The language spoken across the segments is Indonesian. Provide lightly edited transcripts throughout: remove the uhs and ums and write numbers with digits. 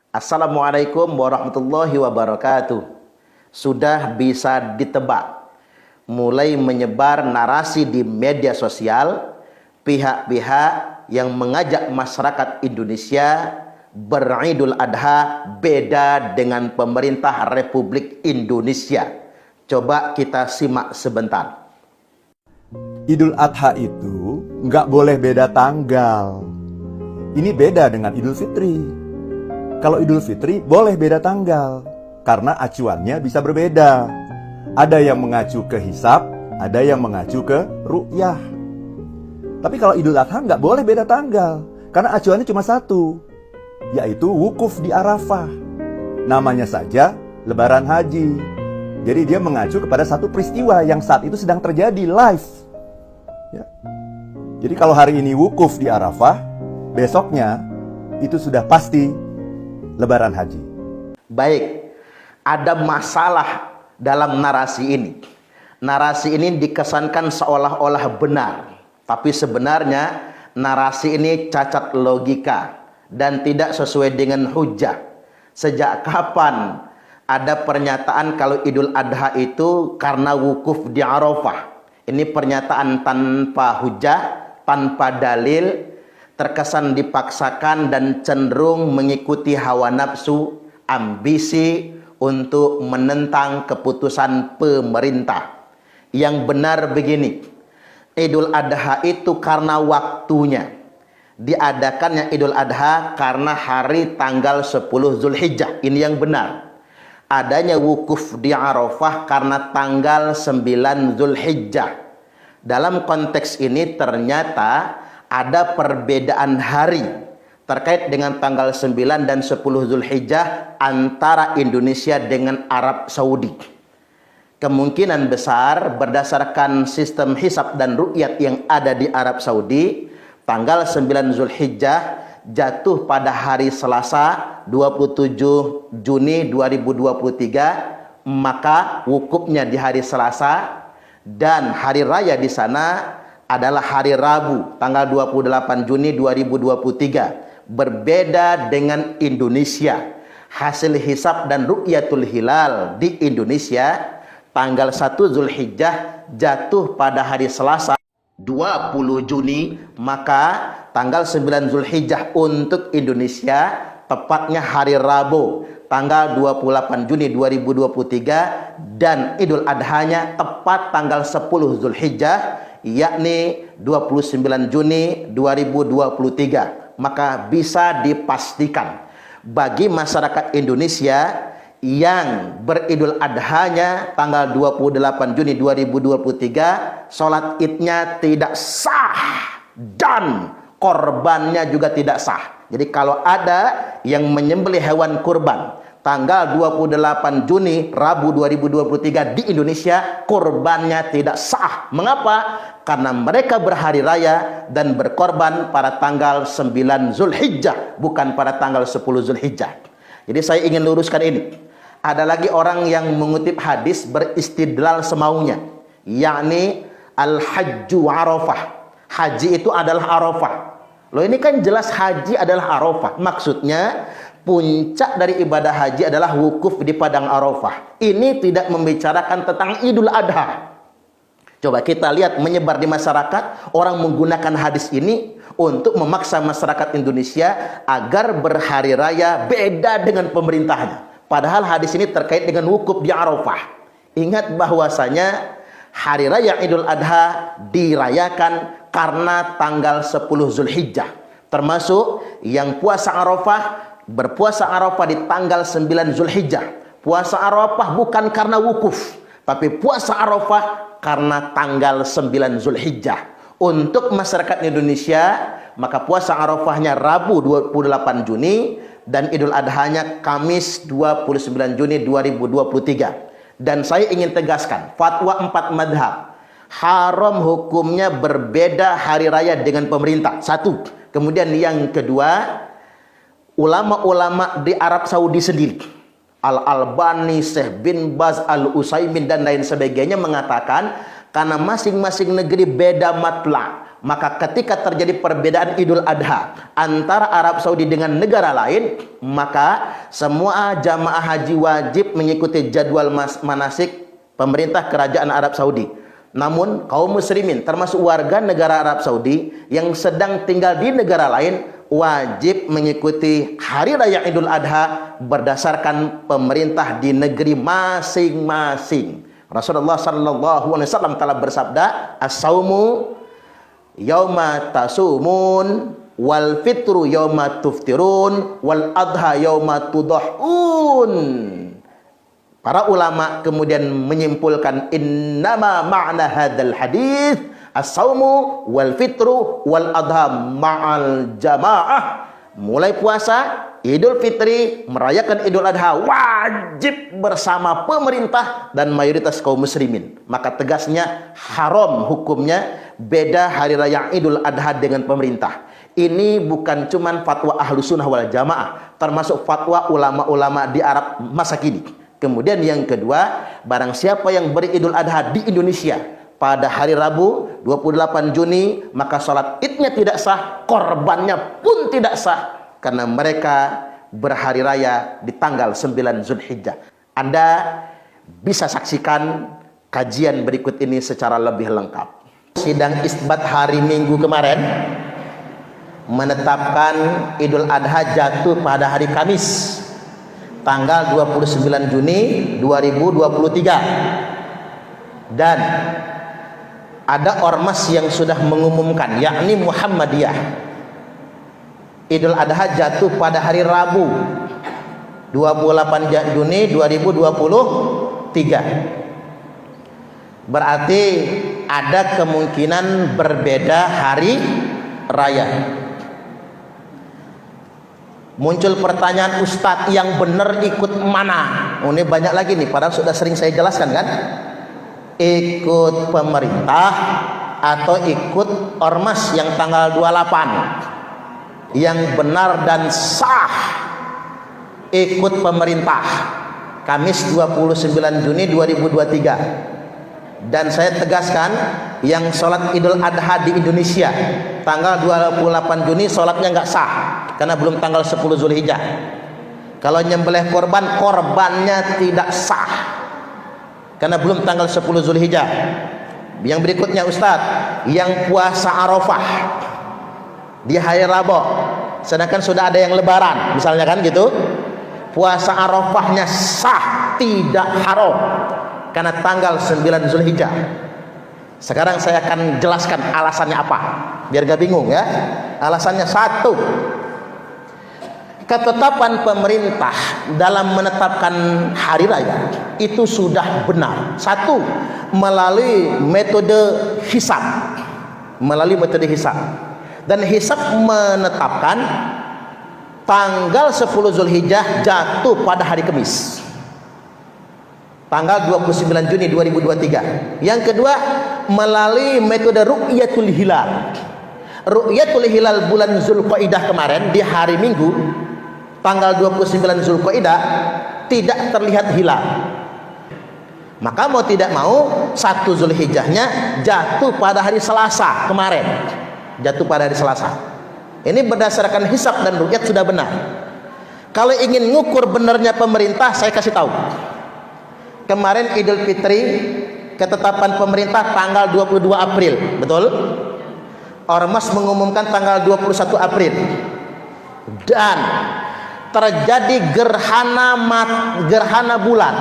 Assalamualaikum warahmatullahi wabarakatuh. Sudah bisa ditebak, mulai menyebar narasi di media sosial pihak-pihak yang mengajak masyarakat Indonesia beridul adha beda dengan pemerintah Republik Indonesia. Coba kita simak sebentar. Idul Adha itu nggak boleh beda tanggal. Ini beda dengan Idul Fitri. Kalau Idul Fitri boleh beda tanggal, karena acuannya bisa berbeda. Ada yang mengacu ke hisab, ada yang mengacu ke ru'yah. Tapi kalau Idul Adha nggak boleh beda tanggal, karena acuannya cuma satu, yaitu wukuf di Arafah. Namanya saja Lebaran Haji. Jadi dia mengacu kepada satu peristiwa yang saat itu sedang terjadi live. Ya. Jadi kalau hari ini wukuf di Arafah, besoknya itu sudah pasti Lebaran Haji. Baik, ada masalah dalam narasi ini. Narasi ini dikesankan seolah-olah benar, tapi sebenarnya narasi ini cacat logika dan tidak sesuai dengan hujah. Sejak kapan ada pernyataan kalau Idul Adha itu karena wukuf di Arafah? Ini pernyataan tanpa hujah, tanpa dalil, terkesan dipaksakan dan cenderung mengikuti hawa nafsu, ambisi untuk menentang keputusan pemerintah. Yang benar begini, Idul Adha itu karena waktunya. Diadakannya Idul Adha karena hari tanggal 10 Zulhijjah. Ini yang benar. Adanya wukuf di Arafah karena tanggal 9 Zulhijjah. Dalam konteks ini ternyata ada perbedaan hari terkait dengan tanggal 9 dan 10 Zulhijjah antara Indonesia dengan Arab Saudi. Kemungkinan besar berdasarkan sistem hisab dan ru'yat yang ada di Arab Saudi, tanggal 9 Zulhijjah jatuh pada hari Selasa 27 Juni 2023, maka wukufnya di hari Selasa dan hari raya di sana adalah hari Rabu tanggal 28 Juni 2023. Berbeda dengan Indonesia. Hasil hisab dan ru'yatul hilal di Indonesia tanggal 1 Zulhijjah jatuh pada hari Selasa 20 Juni, maka tanggal 9 Zulhijjah untuk Indonesia tepatnya hari Rabu tanggal 28 Juni 2023, dan Idul Adhanya tepat tanggal 10 Zulhijjah yakni 29 Juni 2023. Maka bisa dipastikan bagi masyarakat Indonesia yang beridul adhanya tanggal 28 Juni 2023, sholat idnya tidak sah dan korbannya juga tidak sah. Jadi kalau ada yang menyembelih hewan kurban tanggal 28 Juni Rabu 2023 di Indonesia, korbannya tidak sah. Mengapa? Karena mereka berhari raya dan berkorban pada tanggal 9 Zulhijjah, bukan pada tanggal 10 Zulhijjah. Jadi saya ingin luruskan ini. Ada lagi orang yang mengutip hadis beristidlal semaunya, yakni al-hajju arafah. Haji itu adalah Arafah. Loh, ini kan jelas haji adalah Arafah. Maksudnya puncak dari ibadah haji adalah wukuf di padang Arafah. Ini tidak membicarakan tentang Idul Adha. Coba kita lihat menyebar di masyarakat, orang menggunakan hadis ini untuk memaksa masyarakat Indonesia agar berhari raya beda dengan pemerintahnya. Padahal hadis ini terkait dengan wukuf di Arafah. Ingat bahwasanya hari raya Idul Adha dirayakan karena tanggal 10 Zulhijjah. Termasuk yang puasa Arafah, berpuasa Arafah di tanggal 9 Zulhijjah. Puasa Arafah bukan karena wukuf, tapi puasa Arafah karena tanggal 9 Zulhijjah. Untuk masyarakat Indonesia, maka puasa Arafahnya Rabu 28 Juni dan Idul Adhanya Kamis 29 Juni 2023. Dan saya ingin tegaskan, fatwa 4 madhab, haram hukumnya berbeda hari raya dengan pemerintah. Satu. Kemudian yang kedua, ulama-ulama di Arab Saudi sendiri, Al-Albani, Syekh bin Baz, Al-Utsaimin dan lain sebagainya mengatakan karena masing-masing negeri beda matla. Maka ketika terjadi perbedaan Idul Adha antara Arab Saudi dengan negara lain, maka semua jamaah haji wajib mengikuti jadwal manasik pemerintah kerajaan Arab Saudi. Namun kaum muslimin termasuk warga negara Arab Saudi yang sedang tinggal di negara lain wajib mengikuti hari raya Idul Adha berdasarkan pemerintah di negeri masing-masing. Rasulullah sallallahu alaihi wasallam telah bersabda, "As-saumu yauma tasumun wal fitru yauma tuftirun wal adha yauma tudahun." Para ulama kemudian menyimpulkan, innama ma'na hadzal hadis as-saumu wal fitru wal adha ma'al jamaah. Mulai puasa, Idul Fitri, merayakan Idul Adha wajib bersama pemerintah dan mayoritas kaum muslimin. Maka tegasnya haram hukumnya beda hari raya Idul Adha dengan pemerintah. Ini bukan cuman fatwa Ahlus Sunnah wal Jamaah, termasuk fatwa ulama-ulama di Arab masa kini. Kemudian yang kedua, barang siapa yang beridul adha di Indonesia pada hari Rabu 28 Juni, maka sholat idnya tidak sah, korbannya pun tidak sah, karena mereka berhari raya di tanggal 9 Zulhijjah. Anda bisa saksikan kajian berikut ini secara lebih lengkap. Sidang isbat hari Minggu kemarin menetapkan Idul Adha jatuh pada hari Kamis tanggal 29 Juni 2023, dan ada ormas yang sudah mengumumkan, yakni Muhammadiyah, Idul Adha jatuh pada hari Rabu 28 Juni 2023. Berarti ada kemungkinan berbeda hari raya. Muncul pertanyaan, Ustadz, yang benar ikut mana? Oh, ini banyak lagi nih, padahal sudah sering saya jelaskan kan. Ikut pemerintah atau ikut ormas yang tanggal 28. Yang benar dan sah ikut pemerintah Kamis 29 Juni 2023. Dan saya tegaskan, yang sholat Idul Adha di Indonesia tanggal 28 Juni sholatnya nggak sah karena belum tanggal 10 Zulhijjah. Kalau nyembelih korban, korbannya tidak sah karena belum tanggal 10 Zulhijjah. Yang berikutnya, Ustadz, yang puasa Arafah di hari Rabu, sedangkan sudah ada yang lebaran misalnya kan gitu, puasa Arafahnya sah, tidak haram karena tanggal 9 Zulhijjah. Sekarang saya akan jelaskan alasannya apa, biar gak bingung ya. Alasannya satu, ketetapan pemerintah dalam menetapkan hari raya itu sudah benar. Satu, melalui metode hisab. Melalui metode hisab. Dan hisab menetapkan tanggal 10 Zulhijjah jatuh pada hari Kamis, tanggal 29 Juni 2023. Yang kedua, melalui metode ru'yatul hilal. Ru'yatul hilal bulan Zulqaidah kemarin di hari Minggu tanggal 29 Zulqaidah tidak terlihat hilal. Maka mau tidak mau 1 Zulhijjahnya jatuh pada hari Selasa kemarin. Jatuh pada hari Selasa. Ini berdasarkan hisab dan ru'yat sudah benar. Kalau ingin ngukur benarnya pemerintah, saya kasih tahu. Kemarin Idul Fitri, ketetapan pemerintah tanggal 22 April, betul? Ormas mengumumkan tanggal 21 April. Dan terjadi gerhana bulan.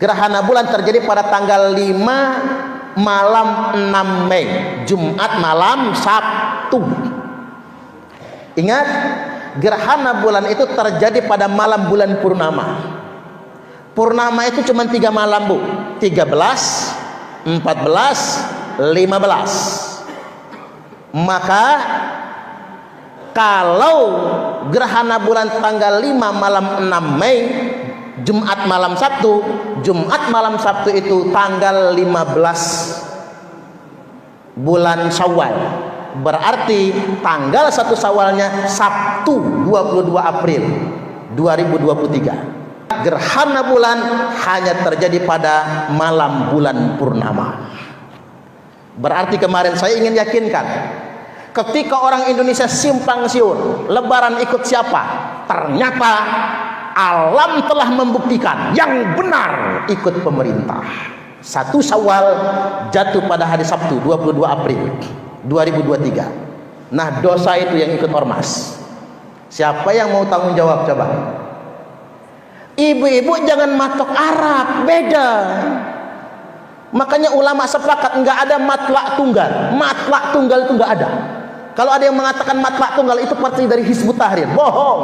Gerhana bulan terjadi pada tanggal 5 malam 6 Mei, Jumat malam Sabtu. Ingat, gerhana bulan itu terjadi pada malam bulan purnama. Purnama itu cuma 3 malam, Bu. 13, 14, 15. Maka kalau gerhana bulan tanggal 5 malam 6 Mei, Jumat malam Sabtu, Jumat malam Sabtu itu tanggal 15 bulan Syawal. Berarti tanggal 1 Syawalnya Sabtu 22 April 2023. gerhana bulan hanya terjadi pada malam bulan purnama. Berarti kemarin saya ingin yakinkan, ketika orang Indonesia simpang siur, lebaran ikut siapa? Ternyata alam telah membuktikan yang benar ikut pemerintah. 1 Syawal jatuh pada hari Sabtu 22 April 2023. Nah, dosa itu yang ikut ormas. Siapa yang mau tanggung jawab coba? Ibu-ibu jangan matok Arab, beda. Makanya ulama sepakat nggak ada matlak tunggal. Matlak tunggal itu nggak ada. Kalau ada yang mengatakan matlak tunggal itu partai dari Hizbut Tahrir, bohong.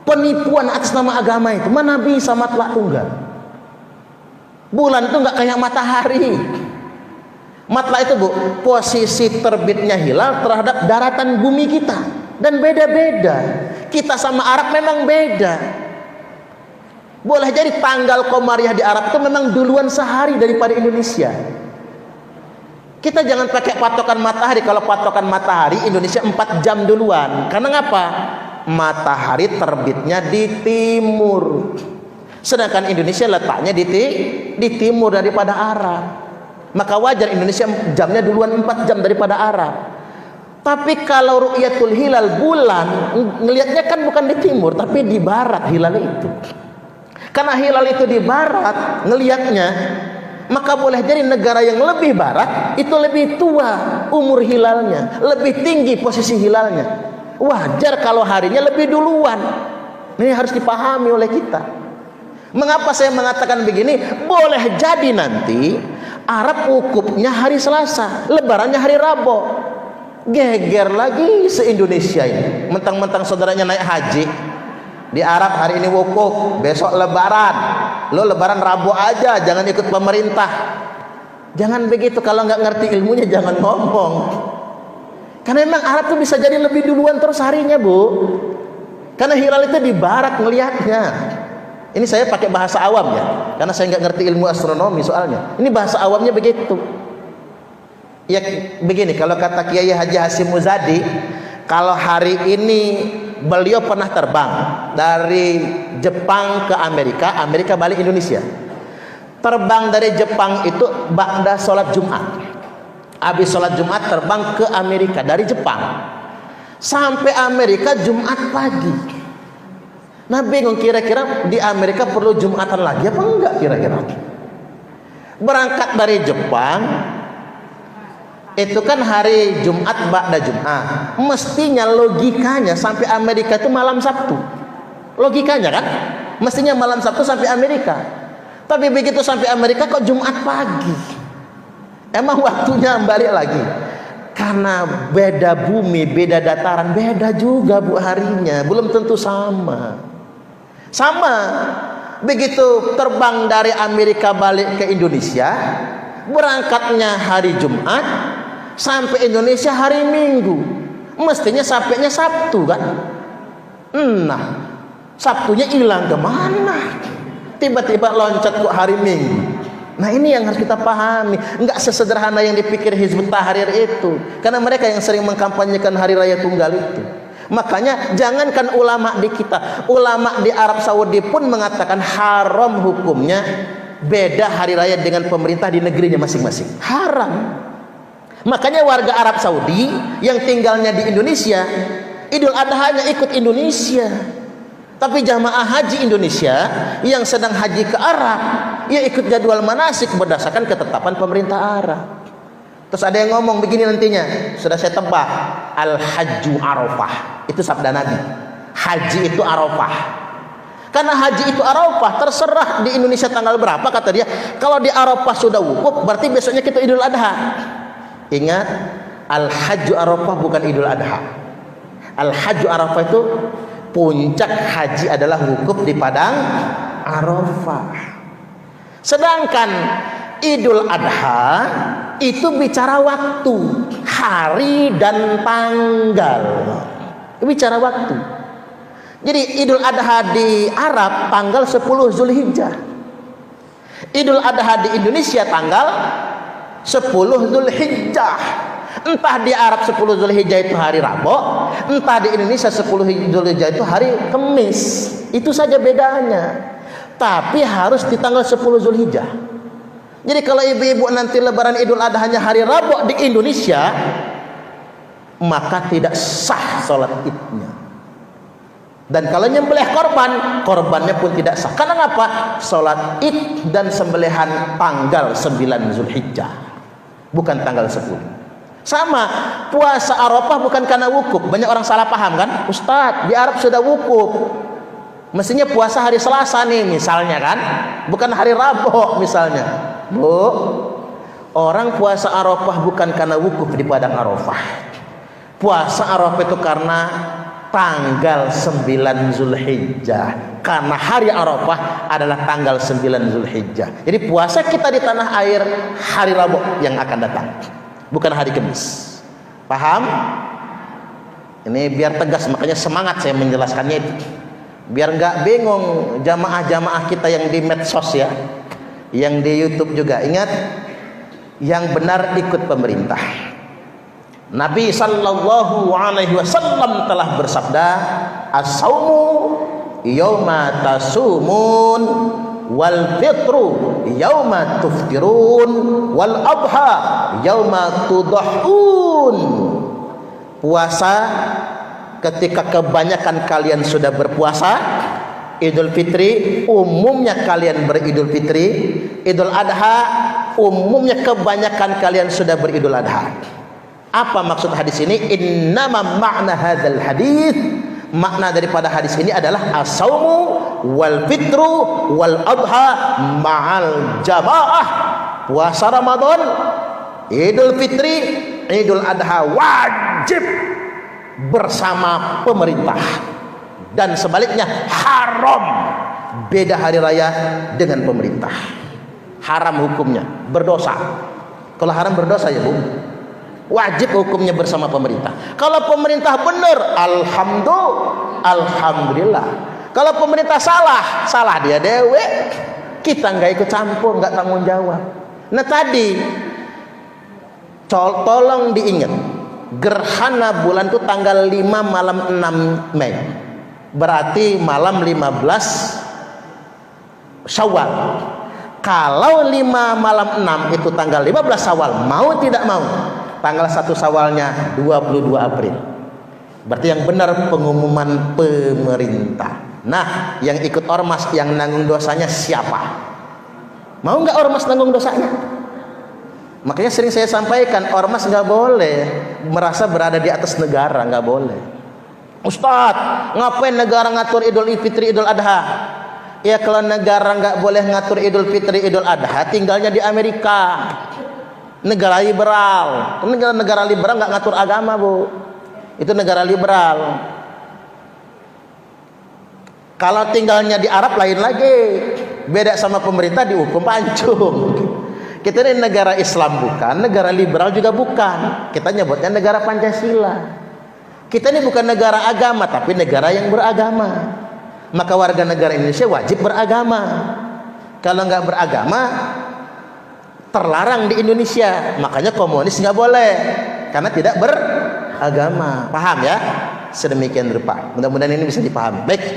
Penipuan atas nama agama itu. Mana bisa matlak tunggal? Bulan itu nggak kayak matahari. Matlak itu, Bu, posisi terbitnya hilal terhadap daratan bumi kita, dan beda-beda. Kita sama Arab memang beda. Boleh jadi tanggal Komariah di Arab itu memang duluan sehari daripada Indonesia. Kita jangan pakai patokan matahari. Kalau patokan matahari, Indonesia 4 jam duluan. Karena ngapa? Matahari terbitnya di timur, sedangkan Indonesia letaknya di timur daripada Arab. Maka wajar Indonesia jamnya duluan 4 jam daripada Arab. Tapi kalau ru'yatul hilal bulan, ngelihatnya kan bukan di timur tapi di barat hilal itu. Karena hilal itu di barat ngelihatnya, maka boleh jadi negara yang lebih barat itu lebih tua umur hilalnya, lebih tinggi posisi hilalnya. Wajar kalau harinya lebih duluan. Ini harus dipahami oleh kita. Mengapa saya mengatakan begini? Boleh jadi nanti Arab wukufnya hari Selasa, lebarannya hari Rabu. Geger lagi se-Indonesia ini. Mentang-mentang saudaranya naik haji di Arab hari ini wukuf, besok lebaran. Lo lebaran Rabu aja, jangan ikut pemerintah. Jangan begitu, kalau nggak ngerti ilmunya jangan ngomong. Karena memang Arab tuh bisa jadi lebih duluan terus harinya, Bu. Karena hilal itu di barat ngelihatnya. Ini saya pakai bahasa awam ya, karena saya nggak ngerti ilmu astronomi soalnya. Ini bahasa awamnya begitu. Ya begini, kalau kata Kiai Haji Hasyim Muzadi, kalau hari ini beliau pernah terbang dari Jepang ke Amerika, Amerika balik Indonesia. Terbang dari Jepang itu ba'da sholat Jumat. Habis sholat Jumat terbang ke Amerika dari Jepang. Sampai Amerika Jumat pagi. Nah bingung, kira-kira di Amerika perlu Jumatan lagi apa enggak kira-kira? Berangkat dari Jepang itu kan hari Jumat ba'da Jumat, mestinya logikanya sampai Amerika itu malam Sabtu. Logikanya kan mestinya malam Sabtu sampai Amerika. Tapi begitu sampai Amerika kok Jumat pagi. Emang waktunya balik lagi? Karena beda bumi, beda dataran, beda juga Bu harinya, belum tentu sama. Sama begitu terbang dari Amerika balik ke Indonesia, berangkatnya hari Jumat, sampai Indonesia hari Minggu, mestinya sampainya Sabtu kan? Nah, Sabtunya hilang kemana? Tiba-tiba loncat kok hari Minggu. Nah ini yang harus kita pahami. Enggak sesederhana yang dipikir Hizbut Tahrir itu, karena mereka yang sering mengkampanyekan hari raya tunggal itu. Makanya jangankan ulama di kita, ulama di Arab Saudi pun mengatakan haram hukumnya beda hari raya dengan pemerintah di negerinya masing-masing. Haram. Makanya warga Arab Saudi yang tinggalnya di Indonesia, Idul Adha-nya ikut Indonesia. Tapi jamaah haji Indonesia yang sedang haji ke Arab, ia ikut jadwal manasik berdasarkan ketetapan pemerintah Arab. Terus ada yang ngomong begini nantinya, sudah saya tebak, Al-Hajju Arafah. Itu sabda Nabi. Haji itu Arafah. Karena haji itu Arafah, terserah di Indonesia tanggal berapa kata dia. Kalau di Arafah sudah wukuf, berarti besoknya kita Idul Adha. Ingat, Al-Hajju Arafah bukan Idul Adha. Al-Hajju Arafah itu puncak haji adalah wukuf di padang Arafah. Sedangkan Idul Adha itu bicara waktu, hari dan tanggal. Bicara waktu. Jadi Idul Adha di Arab tanggal 10 Zulhijjah. Idul Adha di Indonesia tanggal 10 Zulhijjah. Entah di Arab 10 Zulhijjah itu hari Rabu, entah di Indonesia 10 Zulhijjah itu hari Kamis. Itu saja bedanya. Tapi harus di tanggal 10 Zulhijjah. Jadi kalau ibu-ibu nanti lebaran Idul Adha-nya hari Rabu di Indonesia, maka tidak sah sholat idnya. Dan kalau nyembelih korban, korbannya pun tidak sah. Karena apa? Sholat id dan sembelihan tanggal 9 Zulhijjah, bukan tanggal 10. Sama, puasa Arafah bukan karena wukuf. Banyak orang salah paham kan? Ustadz, di Arab sudah wukuf, mestinya puasa hari Selasa nih misalnya kan, bukan hari Rabu misalnya. Bu, orang puasa Arafah bukan karena wukuf di padang Arafah. Puasa Arafah itu karena tanggal 9 Zulhijjah, karena hari Arafah adalah tanggal 9 Zulhijjah. Jadi puasa kita di tanah air hari Rabu yang akan datang, bukan hari Kamis. Paham? Ini biar tegas, makanya semangat saya menjelaskannya itu, biar nggak bingung jamaah-jamaah kita yang di medsos ya, yang di YouTube juga. Ingat, yang benar ikut pemerintah. Nabi sallallahu alaihi wasallam telah bersabda, as-saumu yauma tasumun wal fitru yauma tuftirun wal adha yauma tudahun. Puasa ketika kebanyakan kalian sudah berpuasa. Idul Fitri umumnya kalian beridul fitri. Idul Adha umumnya kebanyakan kalian sudah beridul adha. Apa maksud hadis ini? Innama makna hadzal hadis, makna daripada hadis ini adalah as-saumu wal fitru wal adha ma'al jamaah. Puasa Ramadan, Idul Fitri, Idul Adha wajib bersama pemerintah, dan sebaliknya haram beda hari raya dengan pemerintah. Haram hukumnya, berdosa. Kalau haram berdosa ya Bu. Wajib hukumnya bersama pemerintah. Kalau pemerintah benar, alhamdulillah. Kalau pemerintah salah, salah dia dewe. Kita nggak ikut campur, nggak tanggung jawab. Nah tadi, tolong diingat, gerhana bulan itu tanggal 5 malam 6 Mei. Berarti malam 15 Syawal. Kalau 5 malam 6 itu tanggal 15 Syawal, mau tidak mau, tanggal 1 Syawalnya 22 April. Berarti yang benar pengumuman pemerintah. Nah, yang ikut ormas yang nanggung dosanya siapa? Mau nggak ormas nanggung dosanya? Makanya sering saya sampaikan, ormas nggak boleh merasa berada di atas negara, nggak boleh. Ustadz, ngapain negara ngatur Idul Fitri, Idul Adha? Ya kalau negara nggak boleh ngatur Idul Fitri, Idul Adha, tinggalnya di Amerika. Negara liberal. Negara liberal nggak ngatur agama Bu. Itu negara liberal. Kalau tinggalnya di Arab lain lagi, beda sama pemerintah, dihukum pancung. Kita ini negara Islam bukan, negara liberal juga bukan. Kita nyebutnya negara Pancasila. Kita ini bukan negara agama, tapi negara yang beragama. Maka warga negara Indonesia wajib beragama. Kalau nggak beragama, terlarang di Indonesia. Makanya komunis nggak boleh, karena tidak beragama. Paham ya? Sedemikian rupa. Mudah-mudahan ini bisa dipahami. Baik.